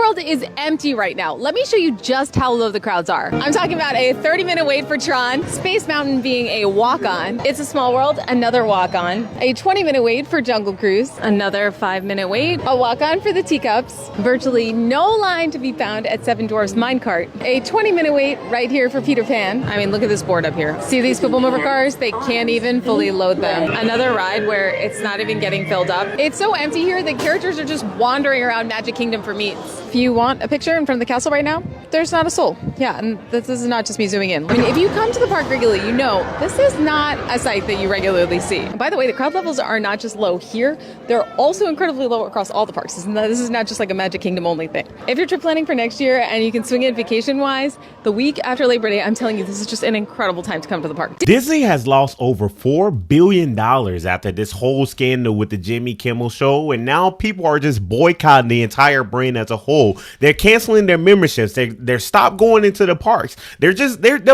World is empty right now. Let me show you just how low the crowds are. I'm talking about a 30-minute wait for Tron, Space Mountain being a walk-on, It's a Small World, another walk-on, a 20-minute wait for Jungle Cruise, another 5-minute wait, a walk-on for the Teacups, virtually no line to be found at Seven Dwarfs Minecart, a 20-minute wait right here for Peter Pan. I mean, look at this board up here. See these People Mover cars? They can't even fully load them. Another ride where it's not even getting filled up. It's so empty here that characters are just wandering around Magic Kingdom for meats. If you want a picture in front of the castle right now, there's not a soul. Yeah, and this is not just me zooming in. I mean, if you come to the park regularly, you know this is not a sight that you regularly see. By the way, the crowd levels are not just low here, they're also incredibly low across all the parks. This is not just like a Magic Kingdom only thing. If you're trip planning for next year and you can swing it vacation-wise, the week after Labor Day, I'm telling you, this is just an incredible time to come to the park. Disney has lost over $4 billion after this whole scandal with the Jimmy Kimmel show, and now people are just boycotting the entire brand as a whole. They're canceling their memberships. They're stopped going into the parks. They're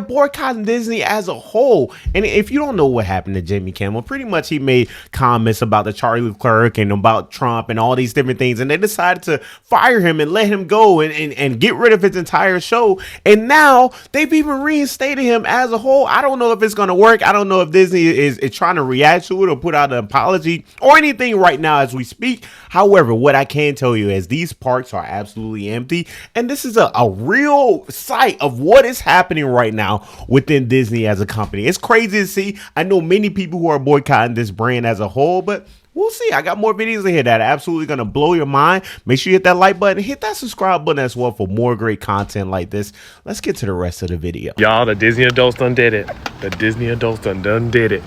boycotting Disney as a whole. And if you don't know what happened to Jimmy Kimmel, pretty much he made comments about the Charlie Clerk and about Trump and all these different things, and they decided to fire him and let him go and get rid of his entire show. And now they've even reinstated him as a whole. I don't know if it's going to work. I don't know if Disney is trying to react to it or put out an apology or anything right now as we speak. However, what I can tell you is these parks are absolutely empty, and this is a real sight of what is happening right now within Disney as a company. It's crazy to see. I know many people who are boycotting this brand as a whole, but we'll see. I got more videos ahead that are absolutely going to blow your mind. Make sure you hit that like button, hit that subscribe button as well for more great content like this. Let's get to the rest of the video. Y'all, the Disney adults done did it. The Disney adults done did it.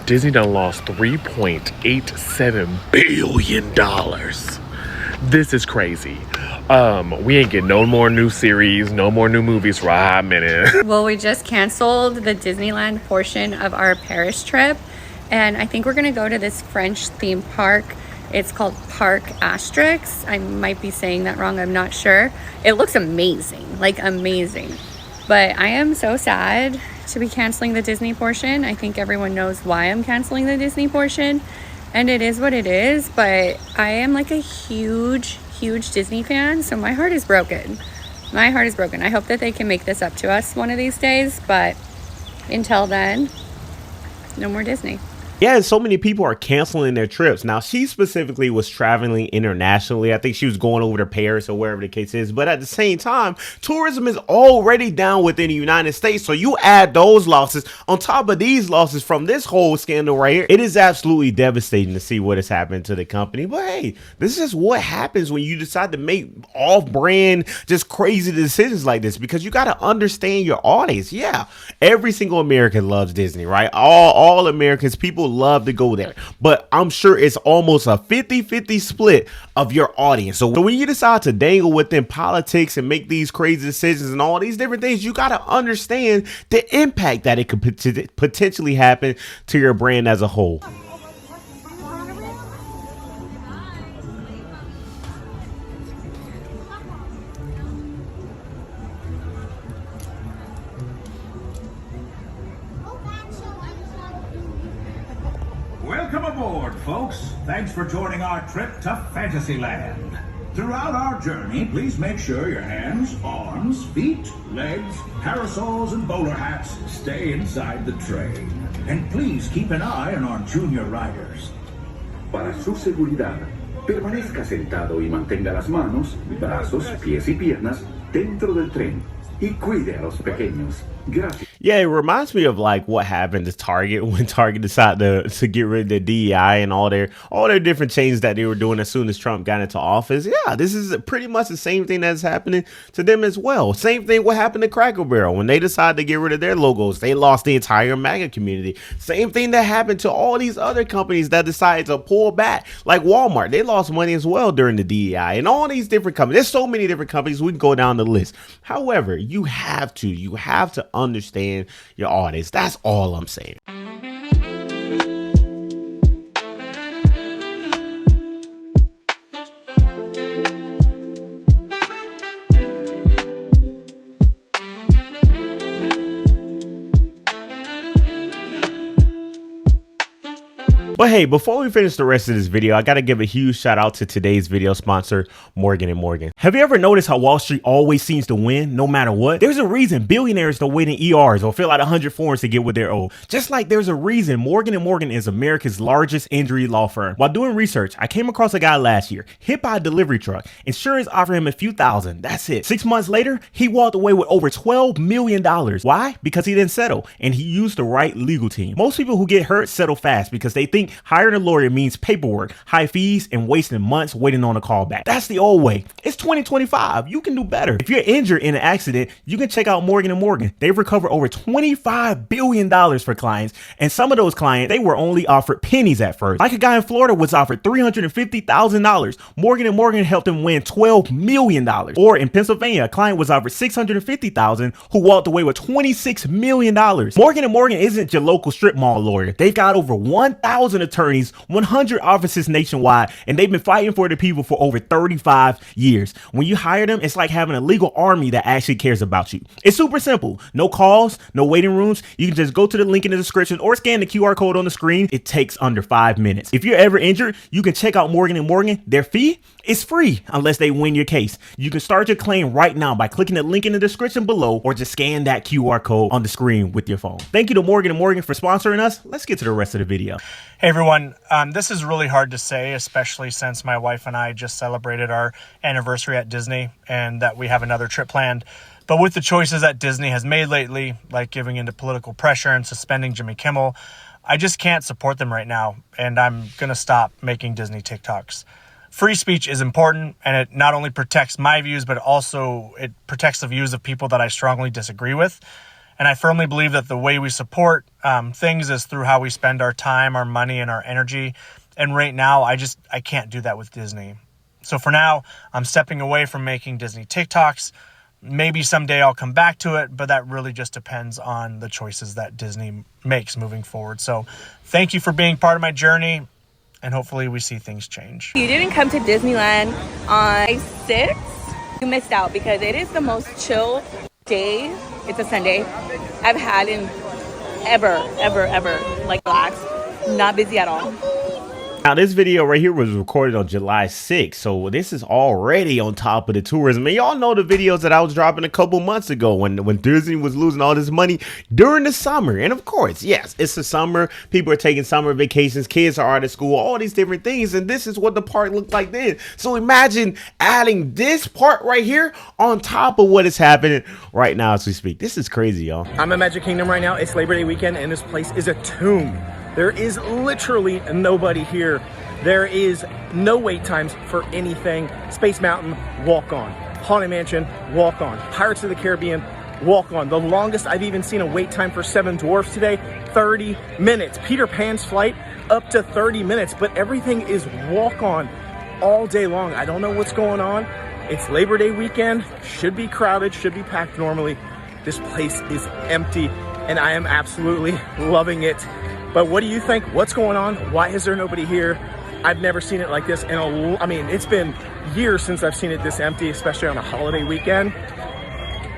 Disney done lost $3.87 billion. This is crazy. We ain't getting no more new series, no more new movies for a hot minute. Well, we just canceled the Disneyland portion of our Paris trip. And I think we're gonna go to this French theme park. It's called Parc Asterix. I might be saying that wrong, I'm not sure. It looks amazing, like amazing. But I am so sad to be canceling the Disney portion. I think everyone knows why I'm canceling the Disney portion. And it is what it is, but I am like a huge Disney fan, so my heart is broken. My heart is broken. I hope that they can make this up to us one of these days, but until then, no more Disney. Yeah, and so many people are canceling their trips. Now, she specifically was traveling internationally. I think she was going over to Paris or wherever the case is. But at the same time, tourism is already down within the United States. So you add those losses on top of these losses from this whole scandal right here. It is absolutely devastating to see what has happened to the company. But hey, this is just what happens when you decide to make off-brand, just crazy decisions like this, because you got to understand your audience. Yeah, every single American loves Disney, right? All Americans, people love to go there, but I'm sure it's almost a 50-50 split of your audience. So when you decide to dangle within politics and make these crazy decisions and all these different things, you got to understand the impact that it could potentially happen to your brand as a whole. Welcome aboard, folks. Thanks for joining our trip to Fantasyland. Throughout our journey, please make sure your hands, arms, feet, legs, parasols, and bowler hats stay inside the train. And please keep an eye on our junior riders. Para su seguridad, permanezca sentado y mantenga las manos, brazos, pies y piernas dentro del tren. Y cuide a los pequeños. Gracias. Yeah, it reminds me of like what happened to Target when Target decided to get rid of the DEI and all their different changes that they were doing as soon as Trump got into office. Yeah, this is pretty much the same thing that's happening to them as well. Same thing what happened to Cracker Barrel when they decided to get rid of their logos. They lost the entire MAGA community. Same thing that happened to all these other companies that decided to pull back, like Walmart. They lost money as well during the DEI and all these different companies. There's so many different companies. We can go down the list. However, you have to understand your audience. That's all I'm saying. But hey, before we finish the rest of this video, I gotta give a huge shout out to today's video sponsor, Morgan & Morgan. Have you ever noticed how Wall Street always seems to win no matter what? There's a reason billionaires don't wait in ERs or fill out 100 forms to get what they're owed. Just like there's a reason Morgan & Morgan is America's largest injury law firm. While doing research, I came across a guy last year, hit by a delivery truck. Insurance offered him a few thousand. That's it. 6 months later, he walked away with over $12 million. Why? Because he didn't settle and he used the right legal team. Most people who get hurt settle fast because they think hiring a lawyer means paperwork, high fees, and wasting months waiting on a call back. That's the old way. It's 2025. You can do better. If you're injured in an accident, you can check out Morgan & Morgan. They've recovered over $25 billion for clients, and some of those clients, they were only offered pennies at first. Like a guy in Florida was offered $350,000. Morgan & Morgan helped him win $12 million. Or in Pennsylvania, a client was offered $650,000 who walked away with $26 million. Morgan & Morgan isn't your local strip mall lawyer. They've got over 1,000 attorneys, 100 offices nationwide, and they've been fighting for the people for over 35 years. When you hire them, it's like having a legal army that actually cares about you. It's super simple. No calls, no waiting rooms. You can just go to the link in the description or scan the QR code on the screen. It takes under 5 minutes. If you're ever injured, you can check out Morgan & Morgan. Their fee is free unless they win your case. You can start your claim right now by clicking the link in the description below or just scan that QR code on the screen with your phone. Thank you to Morgan & Morgan for sponsoring us. Let's get to the rest of the video. Hey everyone, this is really hard to say, especially since my wife and I just celebrated our anniversary at Disney and that we have another trip planned. But with the choices that Disney has made lately, like giving into political pressure and suspending Jimmy Kimmel, I just can't support them right now, and I'm going to stop making Disney TikToks. Free speech is important, and it not only protects my views, but also it protects the views of people that I strongly disagree with. And I firmly believe that the way we support things is through how we spend our time, our money, and our energy. And right now, I can't do that with Disney. So for now, I'm stepping away from making Disney TikToks. Maybe someday I'll come back to it, but that really just depends on the choices that Disney makes moving forward. So thank you for being part of my journey, and hopefully we see things change. You didn't come to Disneyland on May 6th. You missed out because it is the most chill day. It's a Sunday I've had in ever, like relax, not busy at all. Now, this video right here was recorded on July 6th, so this is already on top of the tourism. And y'all know the videos that I was dropping a couple months ago when Disney was losing all this money during the summer. And of course, yes, it's the summer. People are taking summer vacations. Kids are out of school, all these different things. And this is what the park looked like then. So imagine adding this part right here on top of what is happening right now as we speak. This is crazy, y'all. I'm at Magic Kingdom right now. It's Labor Day weekend, and this place is a tomb. There is literally nobody here. There is no wait times for anything. Space Mountain, walk on. Haunted Mansion, walk on. Pirates of the Caribbean, walk on. The longest I've even seen a wait time for Seven Dwarfs today, 30 minutes. Peter Pan's flight, up to 30 minutes, but everything is walk on all day long. I don't know what's going on. It's Labor Day weekend, should be crowded, should be packed normally. This place is empty, and I am absolutely loving it. But what do you think? What's going on? Why is there nobody here? I've never seen it like this. I mean, it's been years since I've seen it this empty, especially on a holiday weekend.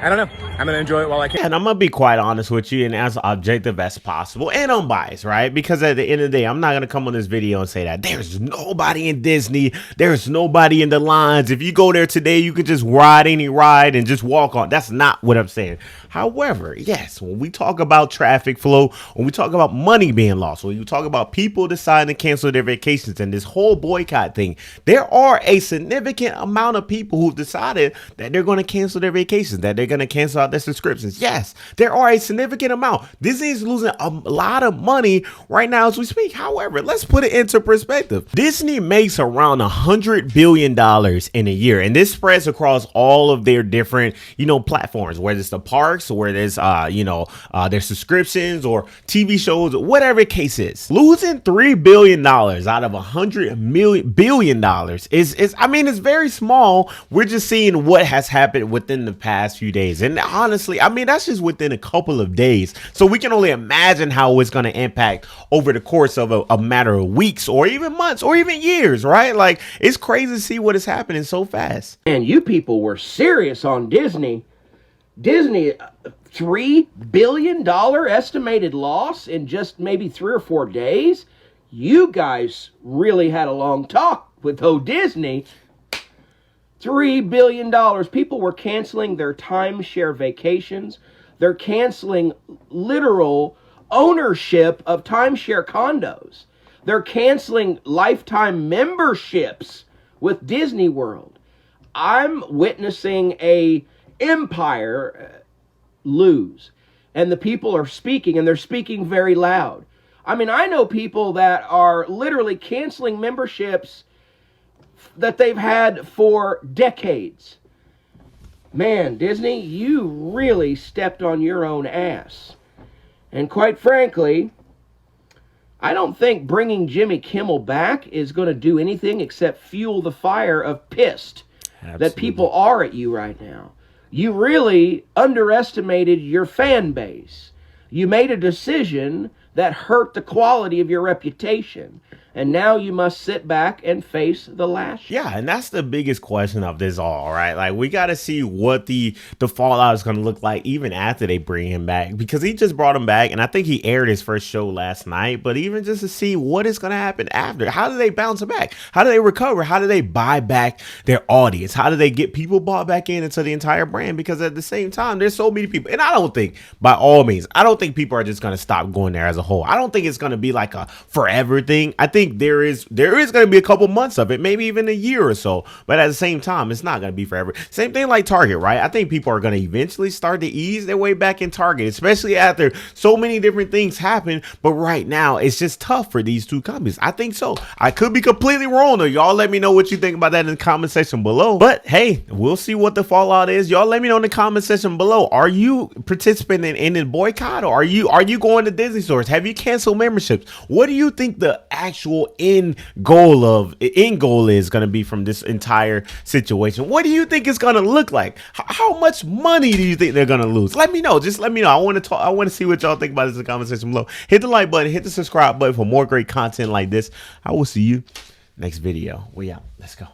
I don't know. I'm going to enjoy it while I can. And I'm going to be quite honest with you and as objective as possible and unbiased, right? Because at the end of the day, I'm not going to come on this video and say that there's nobody in Disney. There's nobody in the lines. If you go there today, you can just ride any ride and just walk on. That's not what I'm saying. However, yes, when we talk about traffic flow, when we talk about money being lost, when you talk about people deciding to cancel their vacations and this whole boycott thing, there are a significant amount of people who've decided that they're going to cancel their vacations, that they're going to cancel out their subscriptions. Yes, there are a significant amount. Disney is losing a lot of money right now as we speak. However, let's put it into perspective. Disney makes around $100 billion in a year, and this spreads across all of their different, platforms, whether it's the parks, or whether it's, their subscriptions or TV shows, whatever the case is. Losing $3 billion out of $100 billion is, I mean, it's very small. We're just seeing what has happened within the past few days. And honestly, I mean, that's just within a couple of days. So we can only imagine how it's going to impact over the course of a matter of weeks or even months or even years, right? Like, it's crazy to see what is happening so fast. And you people were serious on Disney. Disney, $3 billion estimated loss in just maybe 3 or 4 days. You guys really had a long talk with Disney. $3 billion. People were canceling their timeshare vacations. They're canceling literal ownership of timeshare condos. They're canceling lifetime memberships with Disney World. I'm witnessing a empire lose. And the people are speaking, and they're speaking very loud. I mean, I know people that are literally canceling memberships that they've had for decades. Man, Disney, you really stepped on your own ass. And quite frankly, I don't think bringing Jimmy Kimmel back is going to do anything except fuel the fire of pissed that people are at you right now. You really underestimated your fan base. You made a decision that hurt the quality of your reputation. And now you must sit back and face the lash. Yeah, and that's the biggest question of this all, right? Like, we got to see what the fallout is going to look like even after they bring him back, because he just brought him back, and I think he aired his first show last night. But even just to see what is going to happen after, how do they bounce back? How do they recover? How do they buy back their audience? How do they get people bought back into the entire brand? Because at the same time, there's so many people, and I don't think, by all means, I don't think people are just going to stop going there as a whole. I don't think it's going to be like a forever thing. I think there is going to be a couple months of it, maybe even a year or so, but at the same time, it's not going to be forever. Same thing like Target, right? I think people are going to eventually start to ease their way back in Target, especially after so many different things happen. But right now, it's just tough for these two companies. I think so. I could be completely wrong though. Y'all let me know what you think about that in the comment section below. But hey, we'll see what the fallout is. Y'all let me know in the comment section below. Are you participating in the boycott, or are you going to Disney stores? Have you canceled memberships? What do you think the actual end goal is going to be from this entire situation? What do you think it's going to look like? How much money do you think they're going to lose? Let me know. Just let me know. I want to see what y'all think about this in the comment section below. Hit the like button, hit the subscribe button for more great content like this. I will see you next video. We out. Let's go.